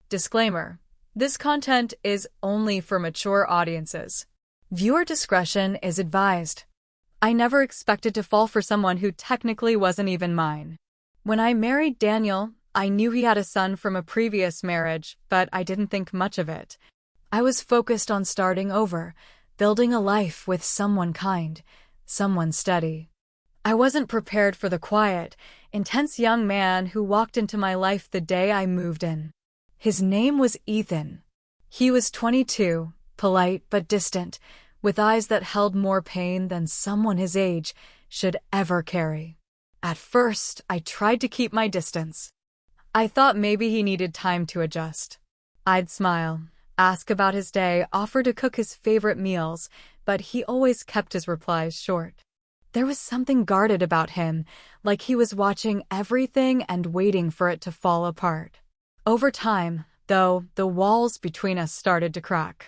Disclaimer: this content is only for mature audiences. Viewer discretion is advised. I never expected to fall for someone who technically wasn't even mine. When I married Daniel, I knew he had a son from a previous marriage, but I didn't think much of it. I was focused on starting over, building a life with someone kind, someone steady. I wasn't prepared for the quiet, intense young man who walked into my life the day I moved in. His name was Ethan. He was 22, polite but distant, with eyes that held more pain than someone his age should ever carry. At first, I tried to keep my distance. I thought maybe he needed time to adjust. I'd smile, ask about his day, offer to cook his favorite meals, but he always kept his replies short. There was something guarded about him, like he was watching everything and waiting for it to fall apart. Over time, though, the walls between us started to crack.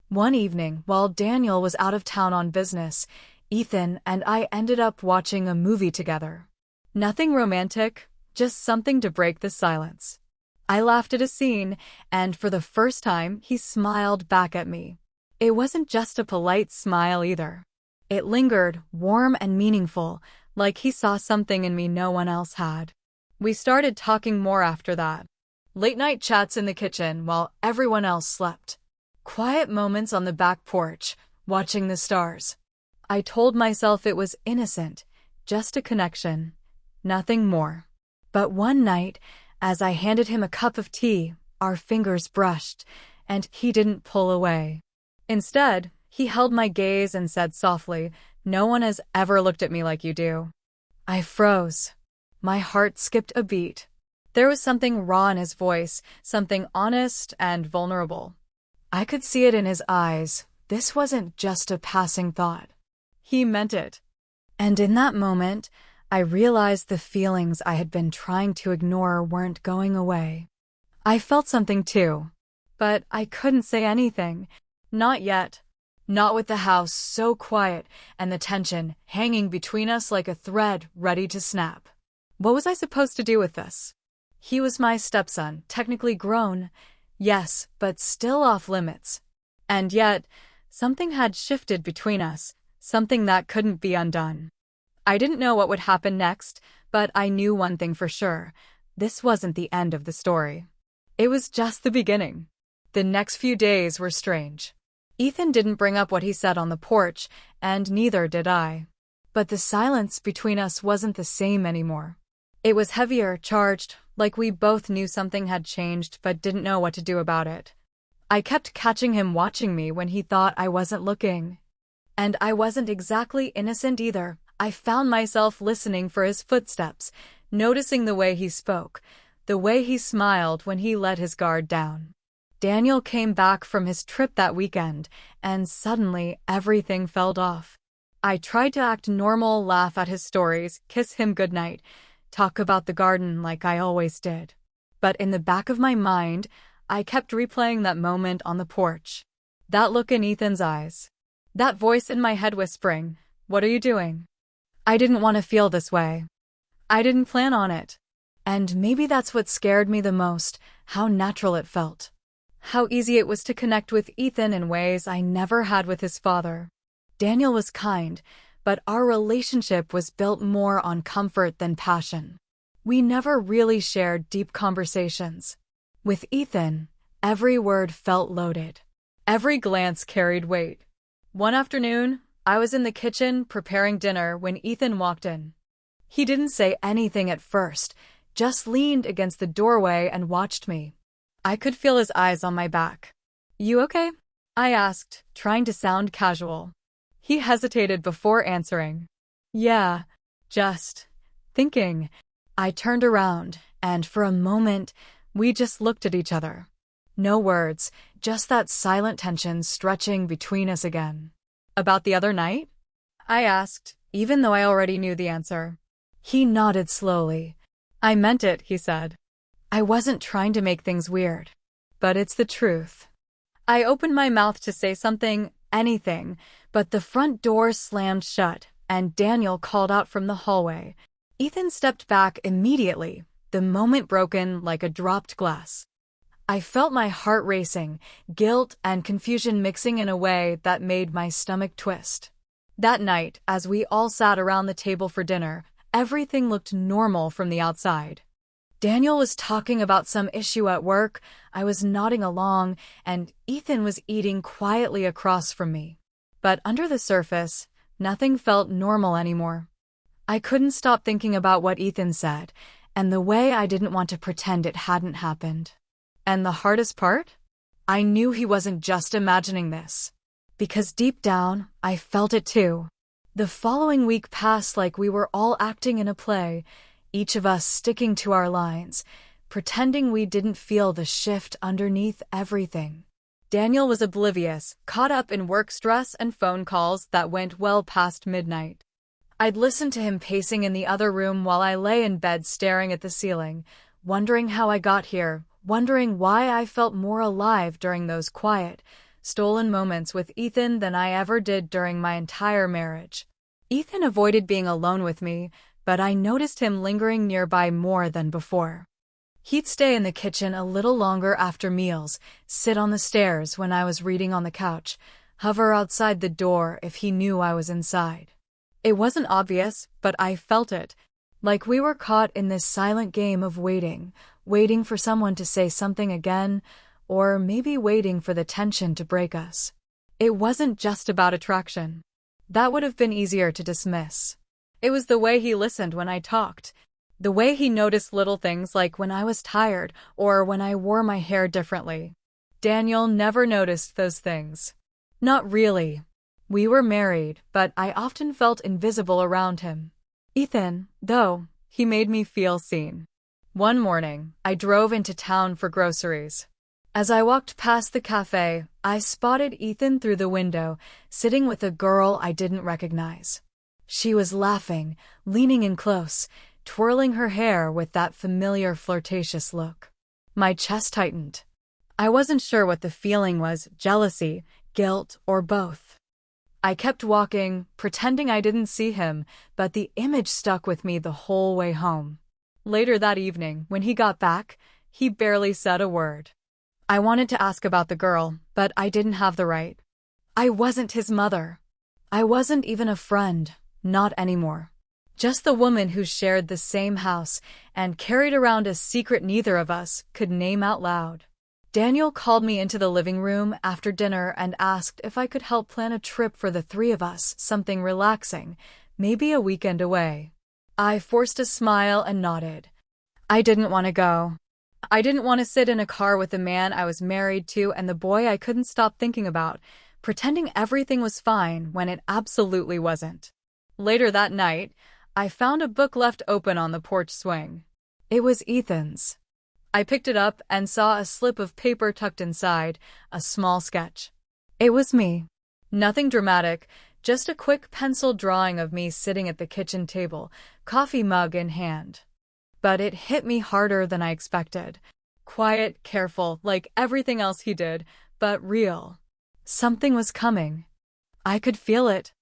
One evening, while Daniel was out of town on business, Ethan and I ended up watching a movie together. Nothing romantic, just something to break the silence. I laughed at a scene, and for the first time, he smiled back at me. It wasn't just a polite smile either. It lingered, warm and meaningful, like he saw something in me no one else had. We started talking more after that. Late-night chats in the kitchen while everyone else slept. Quiet moments on the back porch, watching the stars. I told myself it was innocent, just a connection, nothing more. But one night, as I handed him a cup of tea, our fingers brushed, and he didn't pull away. Instead, he held my gaze and said softly, "No one has ever looked at me like you do." I froze. My heart skipped a beat. There was something raw in his voice, something honest and vulnerable. I could see it in his eyes. This wasn't just a passing thought. He meant it. And in that moment, I realized the feelings I had been trying to ignore weren't going away. I felt something too, but I couldn't say anything. Not yet. Not with the house so quiet and the tension hanging between us like a thread ready to snap. What was I supposed to do with this? He was my stepson, technically grown, yes, but still off limits. And yet, something had shifted between us, something that couldn't be undone. I didn't know what would happen next, but I knew one thing for sure. This wasn't the end of the story. It was just the beginning. The next few days were strange. Ethan didn't bring up what he said on the porch, and neither did I. But the silence between us wasn't the same anymore. It was heavier, charged, like we both knew something had changed but didn't know what to do about it. I kept catching him watching me when he thought I wasn't looking. And I wasn't exactly innocent either. I found myself listening for his footsteps, noticing the way he spoke, the way he smiled when he let his guard down. Daniel came back from his trip that weekend, and suddenly everything fell off. I tried to act normal, laugh at his stories, kiss him goodnight, talk about the garden like I always did. But in the back of my mind, I kept replaying that moment on the porch. That look in Ethan's eyes. That voice in my head whispering, "What are you doing?" I didn't want to feel this way. I didn't plan on it. And maybe that's what scared me the most, how natural it felt. How easy it was to connect with Ethan in ways I never had with his father. Daniel was kind, but our relationship was built more on comfort than passion. We never really shared deep conversations. With Ethan, every word felt loaded. Every glance carried weight. One afternoon, I was in the kitchen preparing dinner when Ethan walked in. He didn't say anything at first, just leaned against the doorway and watched me. I could feel his eyes on my back. "You okay?" I asked, trying to sound casual. He hesitated before answering. "Yeah, just thinking." I turned around, and for a moment, we just looked at each other. No words, just that silent tension stretching between us again. "About the other night?" I asked, even though I already knew the answer. He nodded slowly. "I meant it," he said. I wasn't trying to make things weird. But it's the truth. I opened my mouth to say something, anything, but the front door slammed shut, and Daniel called out from the hallway. Ethan stepped back immediately, the moment broken like a dropped glass. I felt my heart racing, guilt and confusion mixing in a way that made my stomach twist. That night, as we all sat around the table for dinner, everything looked normal from the outside. Daniel was talking about some issue at work, I was nodding along, and Ethan was eating quietly across from me. But under the surface, nothing felt normal anymore. I couldn't stop thinking about what Ethan said, and the way I didn't want to pretend it hadn't happened. And the hardest part? I knew he wasn't just imagining this. Because deep down, I felt it too. The following week passed like we were all acting in a play, each of us sticking to our lines, pretending we didn't feel the shift underneath everything. Daniel was oblivious, caught up in work stress and phone calls that went well past midnight. I'd listen to him pacing in the other room while I lay in bed staring at the ceiling, wondering how I got here, wondering why I felt more alive during those quiet, stolen moments with Ethan than I ever did during my entire marriage. Ethan avoided being alone with me, but I noticed him lingering nearby more than before. He'd stay in the kitchen a little longer after meals, sit on the stairs when I was reading on the couch, hover outside the door if he knew I was inside. It wasn't obvious, but I felt it, like we were caught in this silent game of waiting for someone to say something again, or maybe waiting for the tension to break us. It wasn't just about attraction. That would have been easier to dismiss. It was the way he listened when I talked, the way he noticed little things like when I was tired or when I wore my hair differently. Daniel never noticed those things. Not really. We were married, but I often felt invisible around him. Ethan, though, he made me feel seen. One morning, I drove into town for groceries. As I walked past the cafe, I spotted Ethan through the window, sitting with a girl I didn't recognize. She was laughing, leaning in close, twirling her hair with that familiar flirtatious look. My chest tightened. I wasn't sure what the feeling was, jealousy, guilt, or both. I kept walking, pretending I didn't see him, but the image stuck with me the whole way home. Later that evening, when he got back, he barely said a word. I wanted to ask about the girl, but I didn't have the right. I wasn't his mother. I wasn't even a friend, not anymore. Just the woman who shared the same house and carried around a secret neither of us could name out loud. Daniel called me into the living room after dinner and asked if I could help plan a trip for the three of us, something relaxing, maybe a weekend away. I forced a smile and nodded. I didn't want to go. I didn't want to sit in a car with the man I was married to and the boy I couldn't stop thinking about, pretending everything was fine when it absolutely wasn't. Later that night, I found a book left open on the porch swing. It was Ethan's. I picked it up and saw a slip of paper tucked inside, a small sketch. It was me. Nothing dramatic, just a quick pencil drawing of me sitting at the kitchen table, coffee mug in hand. But it hit me harder than I expected. Quiet, careful, like everything else he did, but real. Something was coming. I could feel it.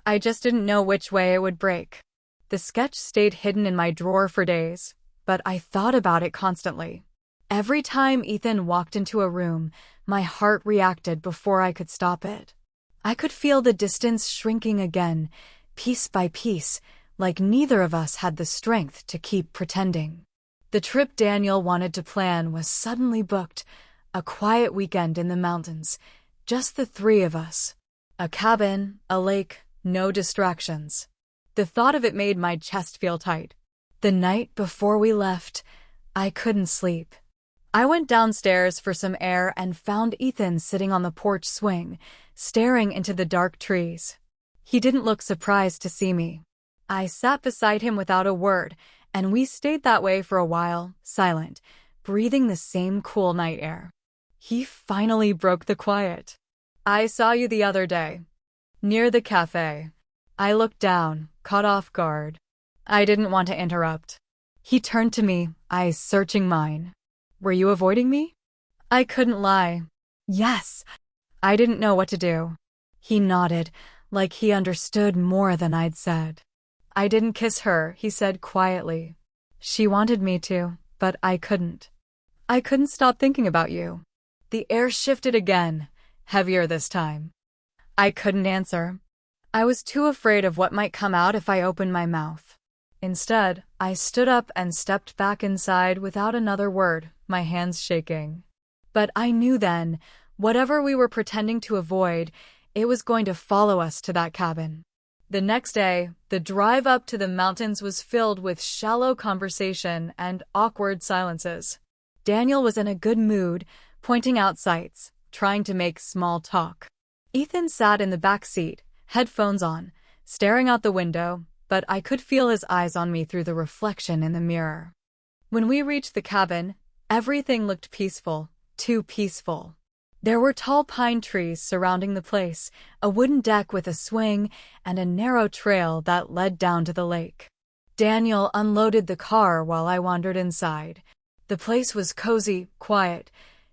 I just didn't know which way it would break. The sketch stayed hidden in my drawer for days, but I thought about it constantly. Every time Ethan walked into a room, my heart reacted before I could stop it. I could feel the distance shrinking again, piece by piece, like neither of us had the strength to keep pretending. The trip Daniel wanted to plan was suddenly booked, a quiet weekend in the mountains, just the three of us. A cabin, a lake, no distractions. The thought of it made my chest feel tight. The night before we left, I couldn't sleep. I went downstairs for some air and found Ethan sitting on the porch swing, staring into the dark trees. He didn't look surprised to see me. I sat beside him without a word, and we stayed that way for a while, silent, breathing the same cool night air. He finally broke the quiet. I saw you the other day. Near the cafe. I looked down, caught off guard. I didn't want to interrupt. He turned to me, eyes searching mine. Were you avoiding me? I couldn't lie. Yes. I didn't know what to do. He nodded, like he understood more than I'd said. I didn't kiss her, he said quietly. She wanted me to, but I couldn't. I couldn't stop thinking about you. The air shifted again, heavier this time. I couldn't answer. I was too afraid of what might come out if I opened my mouth. Instead, I stood up and stepped back inside without another word, my hands shaking. But I knew then, whatever we were pretending to avoid, it was going to follow us to that cabin. The next day, the drive up to the mountains was filled with shallow conversation and awkward silences. Daniel was in a good mood, pointing out sights, trying to make small talk. Ethan sat in the back seat, headphones on, staring out the window, but I could feel his eyes on me through the reflection in the mirror. When we reached the cabin, everything looked peaceful, too peaceful. There were tall pine trees surrounding the place, a wooden deck with a swing, and a narrow trail that led down to the lake. Daniel unloaded the car while I wandered inside. The place was cozy, quiet,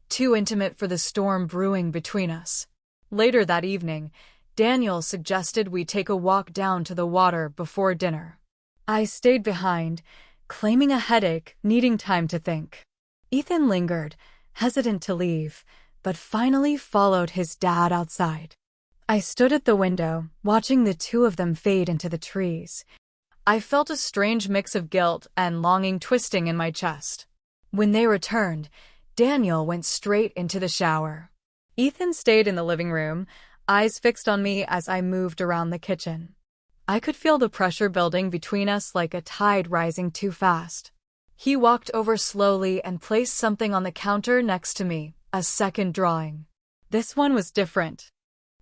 too intimate for the storm brewing between us. Later that evening, Daniel suggested we take a walk down to the water before dinner. I stayed behind, claiming a headache, needing time to think. Ethan lingered, hesitant to leave, but finally followed his dad outside. I stood at the window, watching the two of them fade into the trees. I felt a strange mix of guilt and longing twisting in my chest. When they returned, Daniel went straight into the shower. Ethan stayed in the living room, eyes fixed on me as I moved around the kitchen. I could feel the pressure building between us like a tide rising too fast. He walked over slowly and placed something on the counter next to me, a second drawing. This one was different.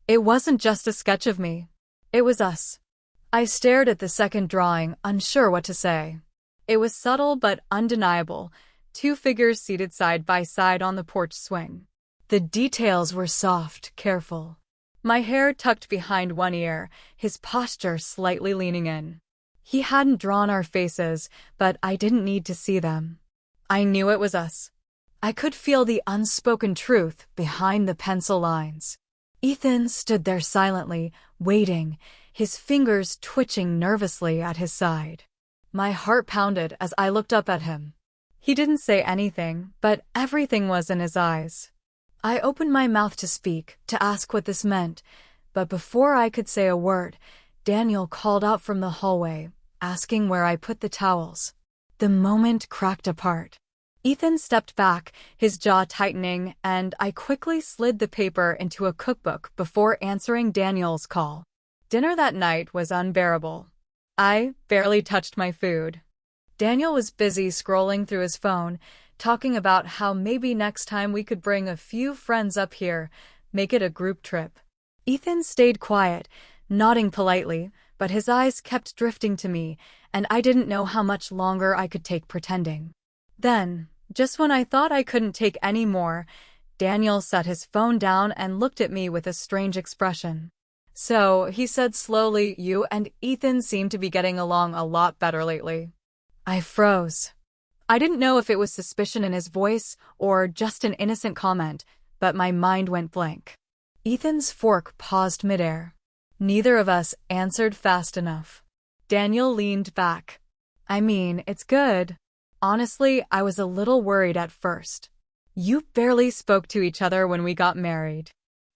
It wasn't just a sketch of me. It was us. I stared at the second drawing, unsure what to say. It was subtle but undeniable, two figures seated side by side on the porch swing. The details were soft, careful. My hair tucked behind one ear, his posture slightly leaning in. He hadn't drawn our faces, but I didn't need to see them. I knew it was us. I could feel the unspoken truth behind the pencil lines. Ethan stood there silently, waiting, his fingers twitching nervously at his side. My heart pounded as I looked up at him. He didn't say anything, but everything was in his eyes. I opened my mouth to speak, to ask what this meant, but before I could say a word, Daniel called out from the hallway, asking where I put the towels. The moment cracked apart. Ethan stepped back, his jaw tightening, and I quickly slid the paper into a cookbook before answering Daniel's call. Dinner that night was unbearable. I barely touched my food. Daniel was busy scrolling through his phone, talking about how maybe next time we could bring a few friends up here, make it a group trip. Ethan stayed quiet, nodding politely, but his eyes kept drifting to me, and I didn't know how much longer I could take pretending. Then, just when I thought I couldn't take any more, Daniel set his phone down and looked at me with a strange expression. So, he said slowly, "You and Ethan seem to be getting along a lot better lately." I froze. I didn't know if it was suspicion in his voice or just an innocent comment, but my mind went blank. Ethan's fork paused midair. Neither of us answered fast enough. Daniel leaned back. "I mean, it's good. Honestly, I was a little worried at first. You barely spoke to each other when we got married."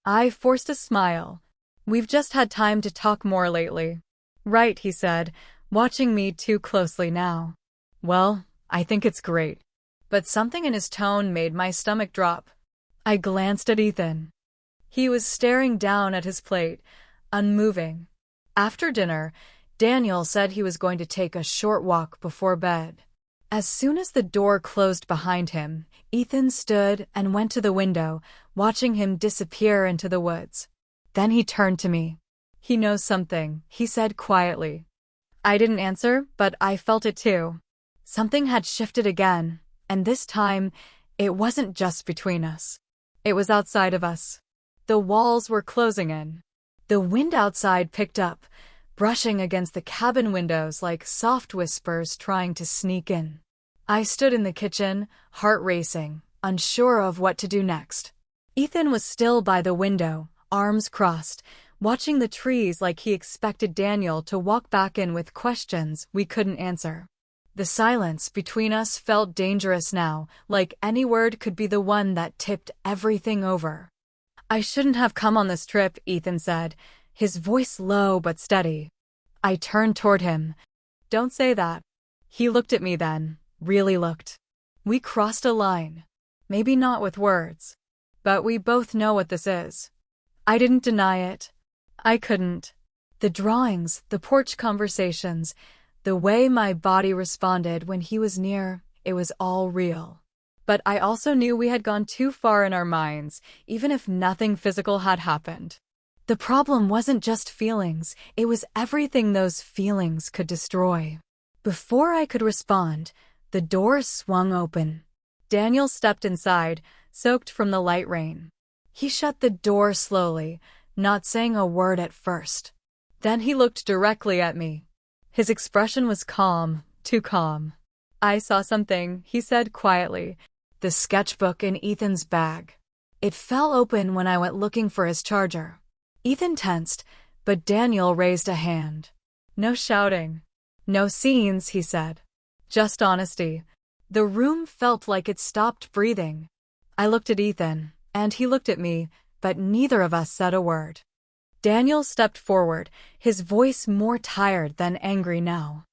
I forced a smile. "We've just had time to talk more lately." "Right," he said, watching me too closely now. "Well, I think it's great." But something in his tone made my stomach drop. I glanced at Ethan. He was staring down at his plate, unmoving. After dinner, Daniel said he was going to take a short walk before bed. As soon as the door closed behind him, Ethan stood and went to the window, watching him disappear into the woods. Then he turned to me. "He knows something," he said quietly. I didn't answer, but I felt it too. Something had shifted again, and this time, it wasn't just between us. It was outside of us. The walls were closing in. The wind outside picked up, brushing against the cabin windows like soft whispers trying to sneak in. I stood in the kitchen, heart racing, unsure of what to do next. Ethan was still by the window, arms crossed, watching the trees like he expected Daniel to walk back in with questions we couldn't answer. The silence between us felt dangerous now, like any word could be the one that tipped everything over. "I shouldn't have come on this trip," Ethan said, his voice low but steady. I turned toward him. "Don't say that." He looked at me then, really looked. "We crossed a line. Maybe not with words. But we both know what this is." I didn't deny it. I couldn't. The drawings, the porch conversations, the way my body responded when he was near, it was all real. But I also knew we had gone too far in our minds, even if nothing physical had happened. The problem wasn't just feelings, it was everything those feelings could destroy. Before I could respond, the door swung open. Daniel stepped inside, soaked from the light rain. He shut the door slowly, not saying a word at first. Then he looked directly at me. His expression was calm, too calm. "I saw something," he said quietly. "The sketchbook in Ethan's bag. It fell open when I went looking for his charger." Ethan tensed, but Daniel raised a hand. "No shouting. No scenes," he said. "Just honesty." The room felt like it stopped breathing. I looked at Ethan, and he looked at me, but neither of us said a word. Daniel stepped forward, his voice more tired than angry now.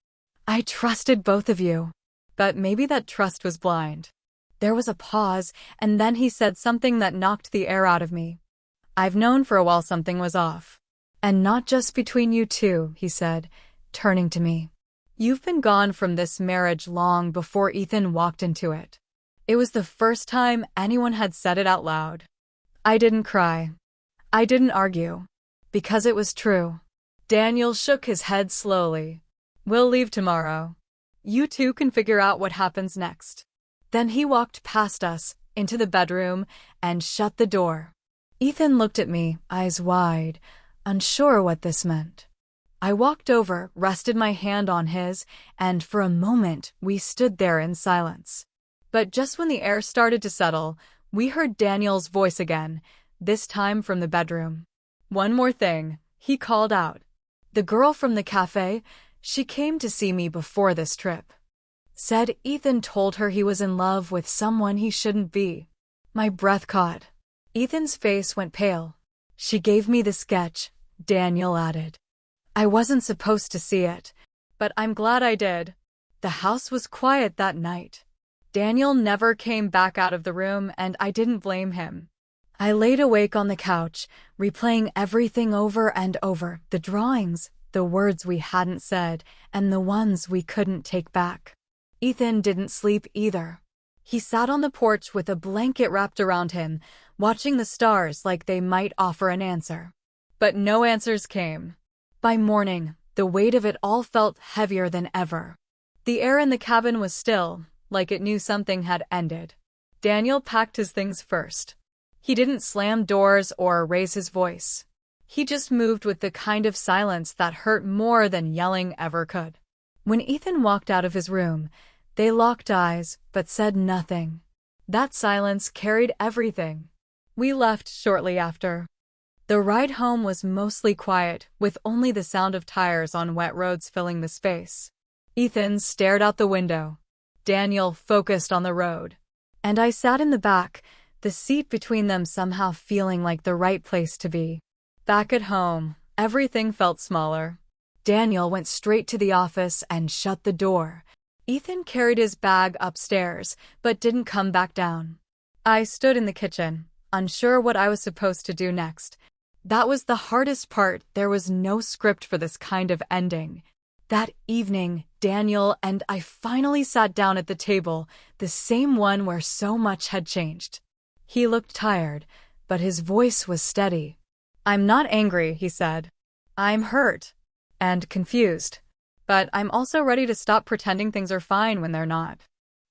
"I trusted both of you. But maybe that trust was blind." There was a pause, and then he said something that knocked the air out of me. "I've known for a while something was off. And not just between you two," he said, turning to me. "You've been gone from this marriage long before Ethan walked into it." It was the first time anyone had said it out loud. I didn't cry. I didn't argue. Because it was true. Daniel shook his head slowly. "We'll leave tomorrow. You two can figure out what happens next." Then he walked past us, into the bedroom, and shut the door. Ethan looked at me, eyes wide, unsure what this meant. I walked over, rested my hand on his, and for a moment we stood there in silence. But just when the air started to settle, we heard Daniel's voice again, this time from the bedroom. "One more thing," he called out. "The girl from the cafe, she came to see me before this trip. Said Ethan told her he was in love with someone he shouldn't be." My breath caught. Ethan's face went pale. "She gave me the sketch," Daniel added. "I wasn't supposed to see it, but I'm glad I did." The house was quiet that night. Daniel never came back out of the room, and I didn't blame him. I laid awake on the couch, replaying everything over and over, the drawings, the words we hadn't said, and the ones we couldn't take back. Ethan didn't sleep either. He sat on the porch with a blanket wrapped around him, watching the stars like they might offer an answer. But no answers came. By morning, the weight of it all felt heavier than ever. The air in the cabin was still, like it knew something had ended. Daniel packed his things first. He didn't slam doors or raise his voice. He just moved with the kind of silence that hurt more than yelling ever could. When Ethan walked out of his room, they locked eyes but said nothing. That silence carried everything. We left shortly after. The ride home was mostly quiet, with only the sound of tires on wet roads filling the space. Ethan stared out the window. Daniel focused on the road. And I sat in the back, the seat between them somehow feeling like the right place to be. Back at home, everything felt smaller. Daniel went straight to the office and shut the door. Ethan carried his bag upstairs, but didn't come back down. I stood in the kitchen, unsure what I was supposed to do next. That was the hardest part. There was no script for this kind of ending. That evening, Daniel and I finally sat down at the table, the same one where so much had changed. He looked tired, but his voice was steady. "I'm not angry," he said. "I'm hurt and confused. But I'm also ready to stop pretending things are fine when they're not."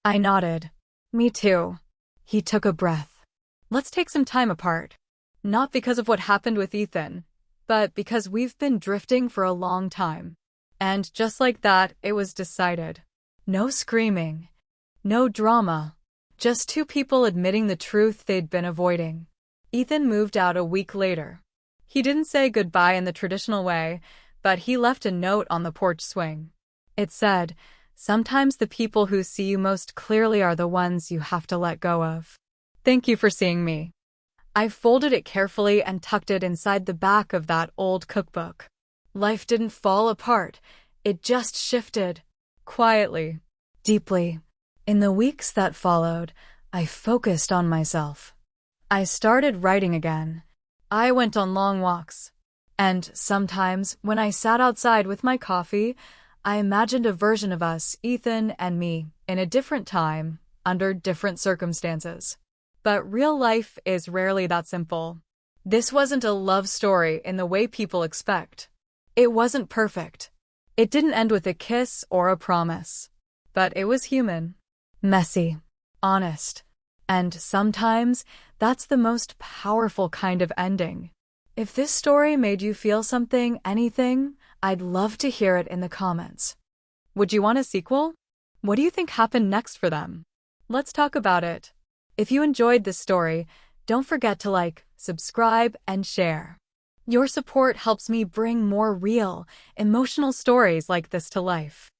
I nodded. "Me too." He took a breath. "Let's take some time apart. Not because of what happened with Ethan, but because we've been drifting for a long time." And just like that, it was decided. No screaming. No drama. Just two people admitting the truth they'd been avoiding. Ethan moved out a week later. He didn't say goodbye in the traditional way, but he left a note on the porch swing. It said, Sometimes the people who see you most clearly are the ones you have to let go of. Thank you for seeing me. I folded it carefully and tucked it inside the back of that old cookbook. Life didn't fall apart. It just shifted. Quietly. Deeply. In the weeks that followed, I focused on myself. I started writing again. I went on long walks. And sometimes, when I sat outside with my coffee, I imagined a version of us, Ethan and me, in a different time, under different circumstances. But real life is rarely that simple. This wasn't a love story in the way people expect. It wasn't perfect. It didn't end with a kiss or a promise. But it was human. Messy. Honest. And sometimes, that's the most powerful kind of ending. If this story made you feel something, anything, I'd love to hear it in the comments. Would you want a sequel? What do you think happened next for them? Let's talk about it. If you enjoyed this story, don't forget to like, subscribe, and share. Your support helps me bring more real, emotional stories like this to life.